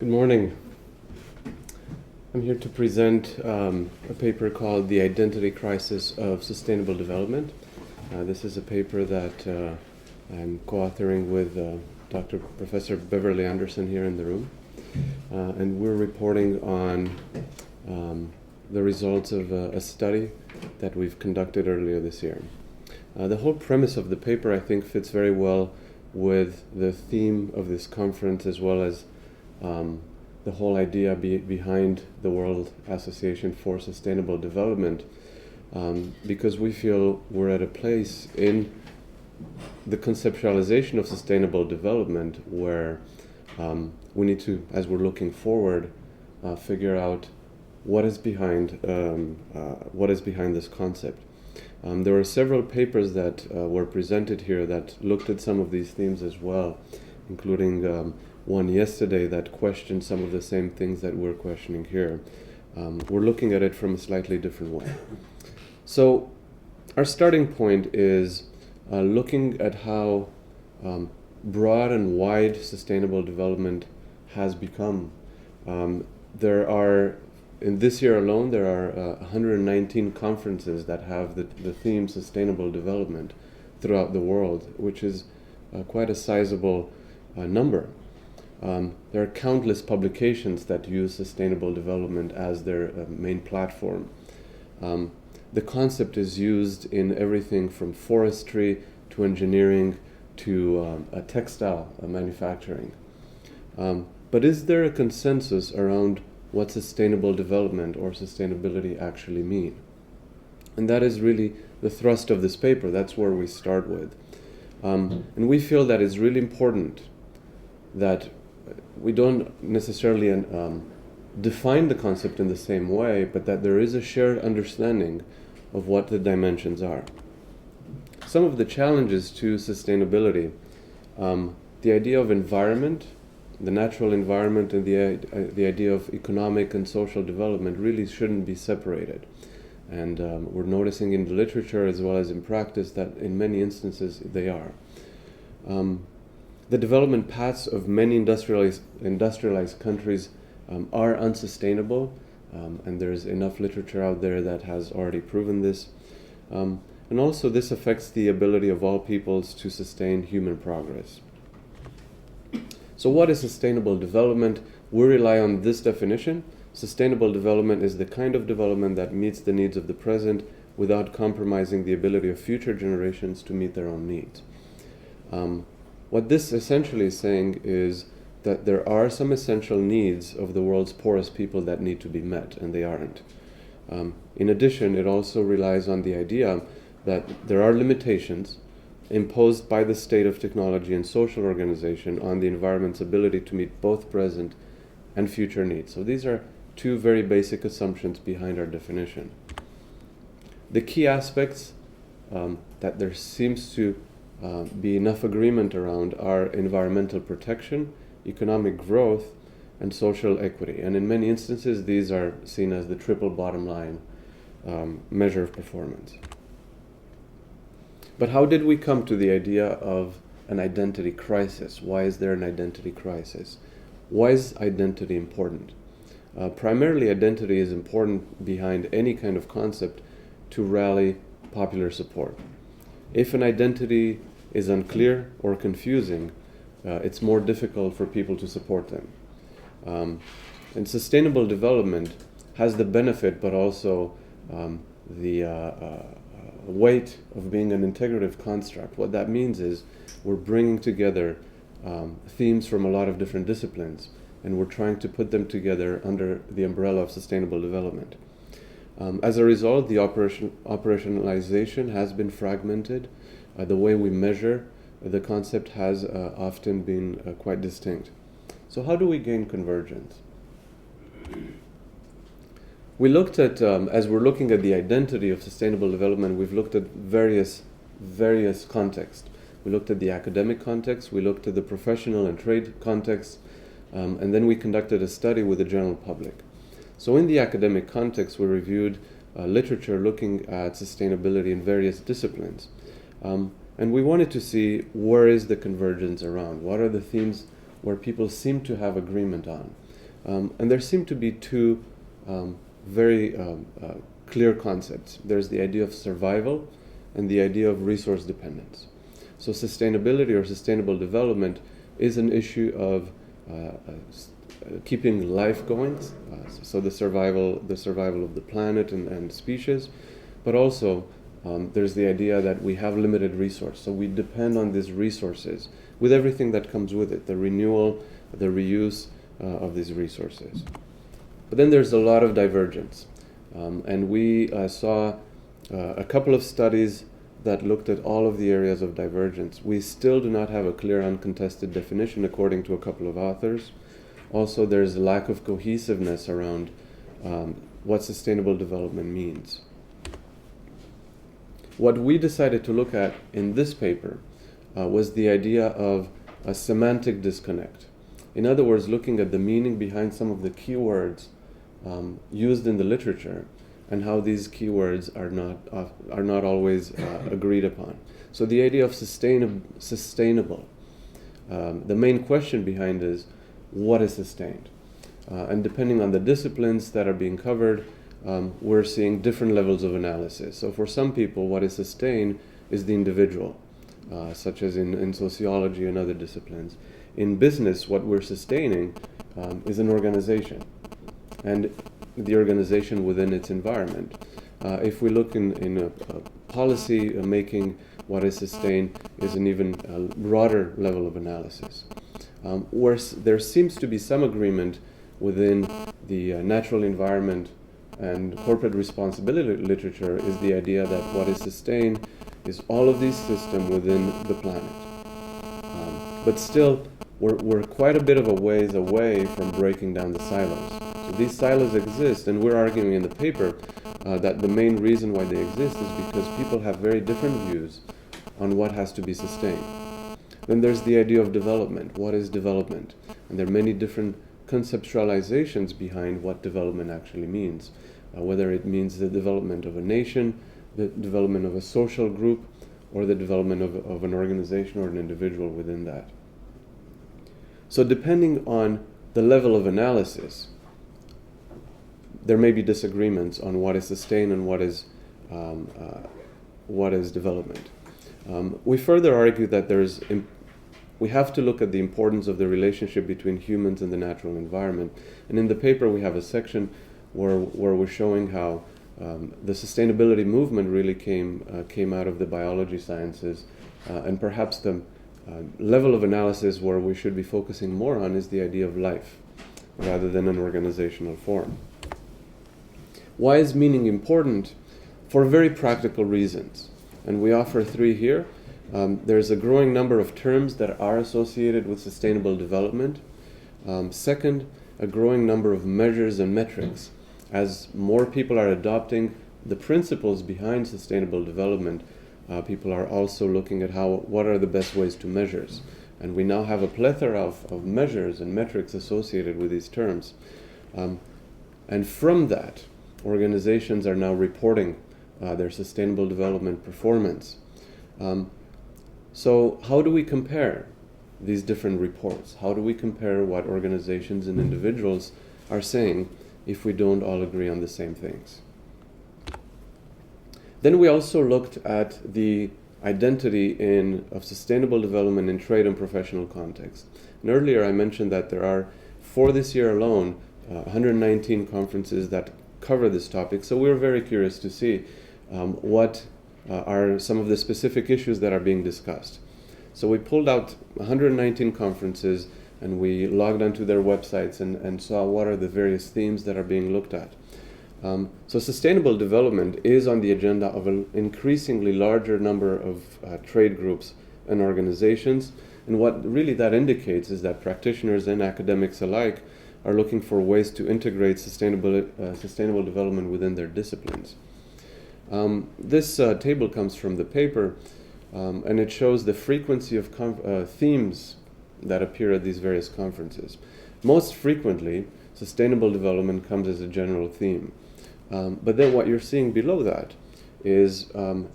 Good morning. I'm here to present a paper called The Identity Crisis of Sustainable Development. This is a paper that I'm co-authoring with Professor Beverly Anderson here in the room. And we're reporting on the results of a study that we've conducted earlier this year. The whole premise of the paper, I think, fits very well with the theme of this conference, as well as the whole idea behind the World Association for Sustainable Development, because we feel we're at a place in the conceptualization of sustainable development where we need to, as we're looking forward, figure out what is behind this concept. There were several papers that were presented here that looked at some of these themes as well, including one yesterday that questioned some of the same things that we're questioning here. We're looking at it from a slightly different way. So our starting point is looking at how broad and wide sustainable development has become. In this year alone, there are 119 conferences that have the theme sustainable development throughout the world, which is quite a sizable number. There are countless publications that use sustainable development as their main platform. The concept is used in everything from forestry to engineering to textile manufacturing. But is there a consensus around what sustainable development or sustainability actually mean? And that is really the thrust of this paper. That's where we start with. And we feel that it's really important that we don't necessarily define the concept in the same way, but that there is a shared understanding of what the dimensions are. Some of the challenges to sustainability, the idea of environment, the natural environment, and the idea of economic and social development really shouldn't be separated. And we're noticing in the literature as well as in practice that in many instances they are. The development paths of many industrialized countries are unsustainable, and there's enough literature out there that has already proven this. And also this affects the ability of all peoples to sustain human progress. So what is sustainable development? We rely on this definition. Sustainable development is the kind of development that meets the needs of the present without compromising the ability of future generations to meet their own needs. What this essentially is saying is that there are some essential needs of the world's poorest people that need to be met, and they aren't. In addition, it also relies on the idea that there are limitations imposed by the state of technology and social organization on the environment's ability to meet both present and future needs. So these are two very basic assumptions behind our definition. The key aspects that there seems to be enough agreement around are environmental protection, economic growth, and social equity. And in many instances, these are seen as the triple bottom line measure of performance. But how did we come to the idea of an identity crisis? Why is there an identity crisis? Why is identity important? Primarily, identity is important behind any kind of concept to rally popular support. If an identity is unclear or confusing, it's more difficult for people to support them. And sustainable development has the benefit, but also the weight of being an integrative construct. What that means is we're bringing together themes from a lot of different disciplines, and we're trying to put them together under the umbrella of sustainable development. As a result, the operationalization has been fragmented. The way we measure the concept has often been quite distinct. So how do we gain convergence? We looked at, as we're looking at the identity of sustainable development, we've looked at various contexts. We looked at the academic context, we looked at the professional and trade context, and then we conducted a study with the general public. So in the academic context, we reviewed literature looking at sustainability in various disciplines. And we wanted to see where is the convergence around, what are the themes where people seem to have agreement on. And there seem to be two very clear concepts. There's the idea of survival and the idea of resource dependence. So sustainability or sustainable development is an issue of keeping life going, so the survival of the planet and species, but also there's the idea that we have limited resource, so we depend on these resources with everything that comes with it, the renewal, the reuse of these resources. But then there's a lot of divergence, and we saw a couple of studies that looked at all of the areas of divergence. We still do not have a clear, uncontested definition according to a couple of authors. Also, there's a lack of cohesiveness around what sustainable development means. What we decided to look at in this paper was the idea of a semantic disconnect. In other words, looking at the meaning behind some of the keywords used in the literature and how these keywords are not always agreed upon. So the idea of sustainable. The main question behind is, what is sustained? And depending on the disciplines that are being covered, we're seeing different levels of analysis. So for some people, what is sustained is the individual, such as in sociology and other disciplines. In business, what we're sustaining is an organization, and the organization within its environment. If we look in policy making, what is sustained is an even broader level of analysis. Where there seems to be some agreement within the natural environment and corporate responsibility literature is the idea that what is sustained is all of these systems within the planet. But still, we're quite a bit of a ways away from breaking down the silos. So these silos exist, and we're arguing in the paper that the main reason why they exist is because people have very different views on what has to be sustained. Then there's the idea of development. What is development? And there are many different conceptualizations behind what development actually means, whether it means the development of a nation, the development of a social group, or the development of an organization or an individual within that. So depending on the level of analysis, there may be disagreements on what is sustained and what is development. We further argue that we have to look at the importance of the relationship between humans and the natural environment. And in the paper we have a section where we're showing how the sustainability movement really came out of the biology sciences, and perhaps the level of analysis where we should be focusing more on is the idea of life rather than an organizational form. Why is meaning important? For very practical reasons. And we offer three here. There's a growing number of terms that are associated with sustainable development. Second, a growing number of measures and metrics. As more people are adopting the principles behind sustainable development, people are also looking at what are the best ways to measure. And we now have a plethora of measures and metrics associated with these terms. And from that, organizations are now reporting their sustainable development performance. So how do we compare these different reports? How do we compare what organizations and individuals are saying if we don't all agree on the same things? Then we also looked at the identity of sustainable development in trade and professional context. And earlier I mentioned that there are, for this year alone, 119 conferences that cover this topic. So we're very curious to see what are some of the specific issues that are being discussed. So we pulled out 119 conferences and we logged onto their websites and saw what are the various themes that are being looked at. So sustainable development is on the agenda of an increasingly larger number of trade groups and organizations. And what really that indicates is that practitioners and academics alike are looking for ways to integrate sustainable development within their disciplines. This table comes from the paper, and it shows the frequency of themes that appear at these various conferences. Most frequently, sustainable development comes as a general theme. But then what you're seeing below that is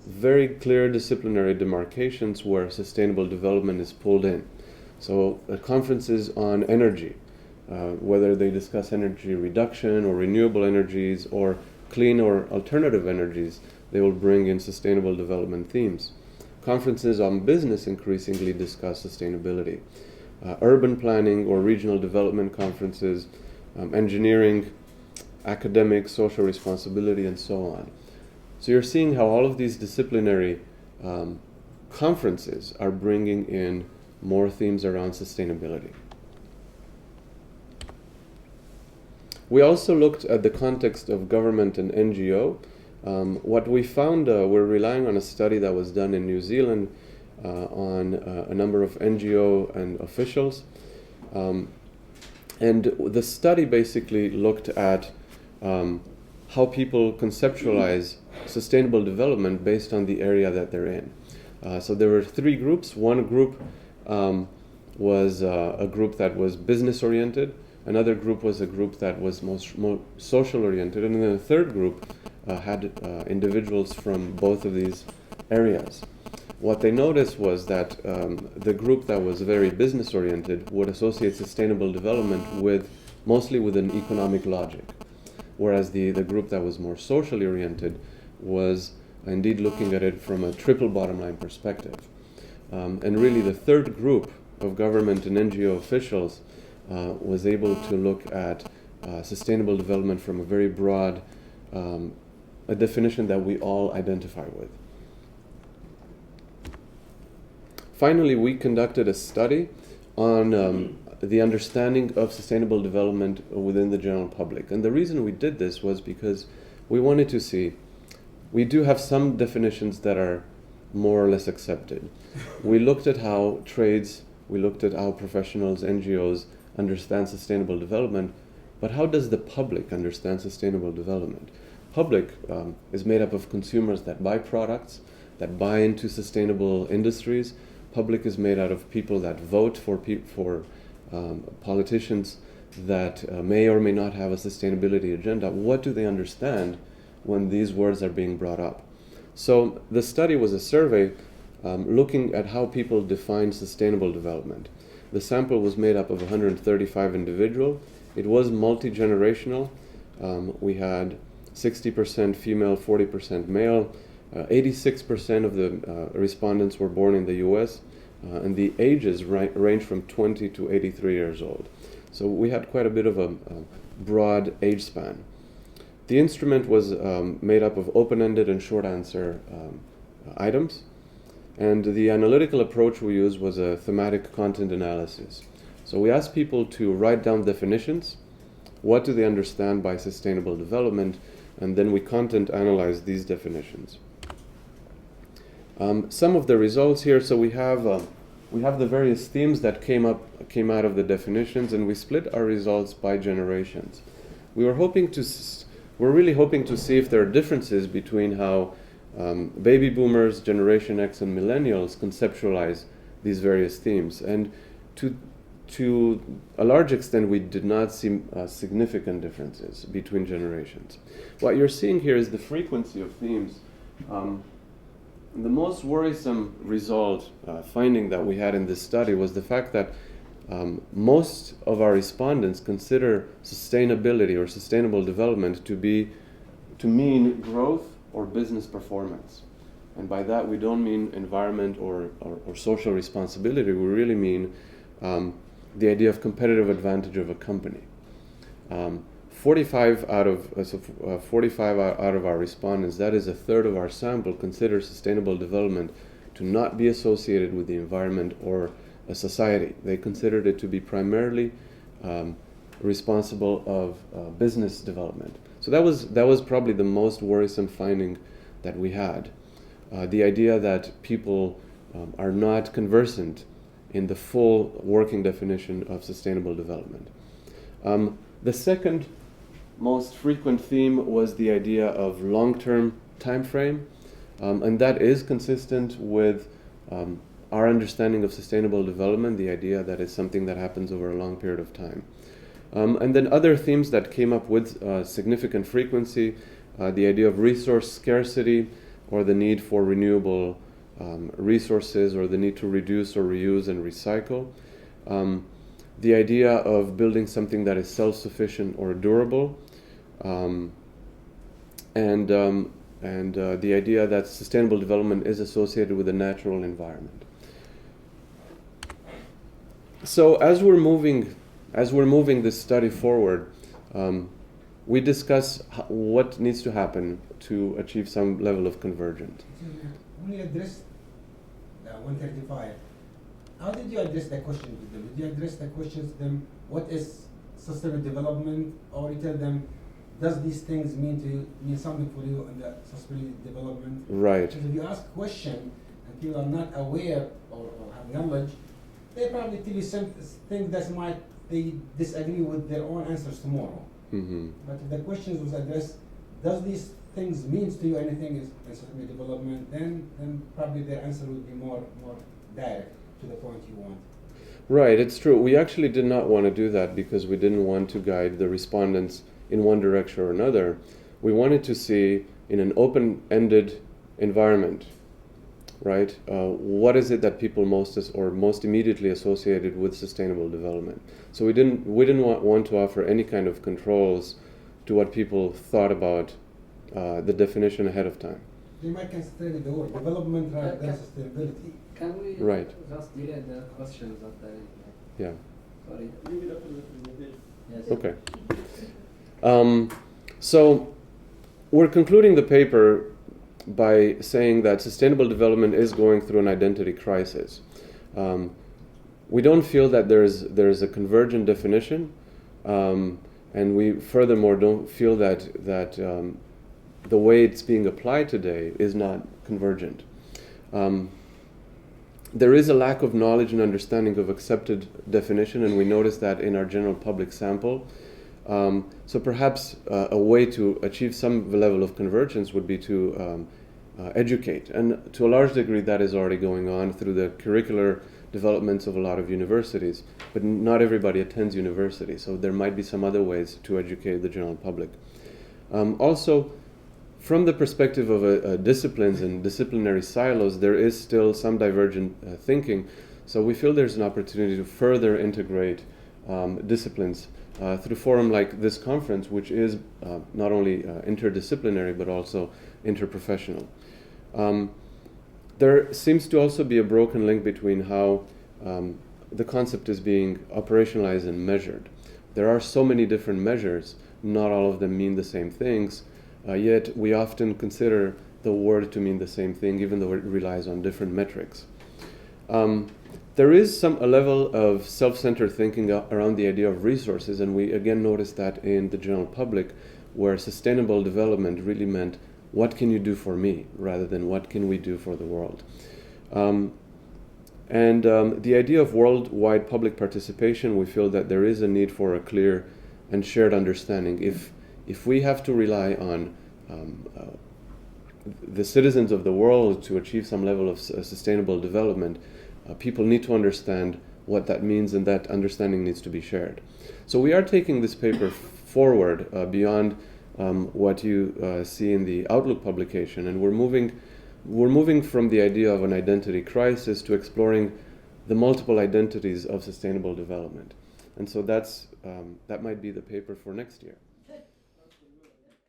very clear disciplinary demarcations where sustainable development is pulled in. So conferences on energy, whether they discuss energy reduction or renewable energies or clean or alternative energies, they will bring in sustainable development themes. Conferences on business increasingly discuss sustainability. Urban planning or regional development conferences, engineering, academic, social responsibility, and so on. So you're seeing how all of these disciplinary conferences are bringing in more themes around sustainability. We also looked at the context of government and NGO. What we found, we're relying on a study that was done in New Zealand on a number of NGO and officials. And the study basically looked at how people conceptualize sustainable development based on the area that they're in. So there were three groups. One group was a group that was business-oriented. Another group was a group that was more social-oriented. And then a third group had individuals from both of these areas. What they noticed was that the group that was very business-oriented would associate sustainable development mostly with an economic logic, whereas the group that was more socially oriented was indeed looking at it from a triple bottom line perspective. And really the third group of government and NGO officials was able to look at sustainable development from a very broad a definition that we all identify with. Finally, we conducted a study on the understanding of sustainable development within the general public. And the reason we did this was because we wanted to see, we do have some definitions that are more or less accepted. We looked at how trades, we looked at how professionals, NGOs understand sustainable development, but how does the public understand sustainable development? Public is made up of consumers that buy products, that buy into sustainable industries. Public is made out of people that vote for politicians that may or may not have a sustainability agenda. What do they understand when these words are being brought up? So the study was a survey looking at how people define sustainable development. The sample was made up of 135 individuals. It was multi-generational. We had 60% female, 40% male. 86% of the respondents were born in the US, and the ages range from 20 to 83 years old. So we had quite a bit of a broad age span. The instrument was made up of open-ended and short answer items, and the analytical approach we used was a thematic content analysis. So we asked people to write down definitions, what do they understand by sustainable development, and then we content analyzed these definitions. Some of the results here. So we have the various themes that came out of the definitions, and we split our results by generations. We're really hoping to see if there are differences between how baby boomers, Generation X, and millennials conceptualize these various themes. And to a large extent, we did not see significant differences between generations. What you're seeing here is the frequency of themes. The most worrisome finding that we had in this study was the fact that most of our respondents consider sustainability or sustainable development to mean growth or business performance. And by that, we don't mean environment or social responsibility. We really mean the idea of competitive advantage of a company. 45 out of our respondents, that is a third of our sample, consider sustainable development to not be associated with the environment or a society. They considered it to be primarily responsible of business development. So that was probably the most worrisome finding that we had. The idea that people are not conversant in the full working definition of sustainable development. The second most frequent theme was the idea of long-term time frame, and that is consistent with our understanding of sustainable development, the idea that it's something that happens over a long period of time. And then other themes that came up with significant frequency, the idea of resource scarcity or the need for renewable the idea of building something that is self-sufficient or durable, and the idea that sustainable development is associated with the natural environment. So as we're moving this study forward, we discuss what needs to happen to achieve some level of convergence. When you addressed 135, how did you address the question to them? Did you address the question to them, what is sustainable development, or you tell them, does these things mean something for you in the sustainable development? Right. Because if you ask a question and people are not aware or have knowledge, they probably tell you some things that they disagree with their own answers tomorrow. Mm-hmm. But if the questions was addressed, does these things mean to you anything in sustainable development, then probably their answer would be more direct to the point you want. Right, it's true. We actually did not want to do that because we didn't want to guide the respondents in one direction or another. We wanted to see, in an open-ended environment, right, what is it that people most immediately associated with sustainable development. So we didn't want to offer any kind of controls to what people thought about the definition ahead of time. They might consider the word development rather than sustainability. Can we just delete the questions of the... Yeah. Sorry. Leave it up to the presentation. Yes. Okay. So we're concluding the paper by saying that sustainable development is going through an identity crisis. We don't feel that there's a convergent definition, and we furthermore don't feel that the way it's being applied today is not convergent. There is a lack of knowledge and understanding of accepted definition, and we notice that in our general public sample. So perhaps a way to achieve some level of convergence would be to educate. And to a large degree that is already going on through the curricular developments of a lot of universities. But not everybody attends university, so there might be some other ways to educate the general public. Also, from the perspective of disciplines and disciplinary silos, there is still some divergent thinking. So we feel there's an opportunity to further integrate disciplines through a forum like this conference, which is not only interdisciplinary but also interprofessional. There seems to also be a broken link between how the concept is being operationalized and measured. There are so many different measures, not all of them mean the same things, yet we often consider the word to mean the same thing, even though it relies on different metrics. There is a level of self-centered thinking around the idea of resources, and we again noticed that in the general public, where sustainable development really meant what can you do for me, rather than what can we do for the world. The idea of worldwide public participation, we feel that there is a need for a clear and shared understanding. If we have to rely on the citizens of the world to achieve some level of sustainable development, people need to understand what that means, and that understanding needs to be shared. So we are taking this paper forward beyond what you see in the Outlook publication, and we're moving from the idea of an identity crisis to exploring the multiple identities of sustainable development. And so that might be the paper for next year.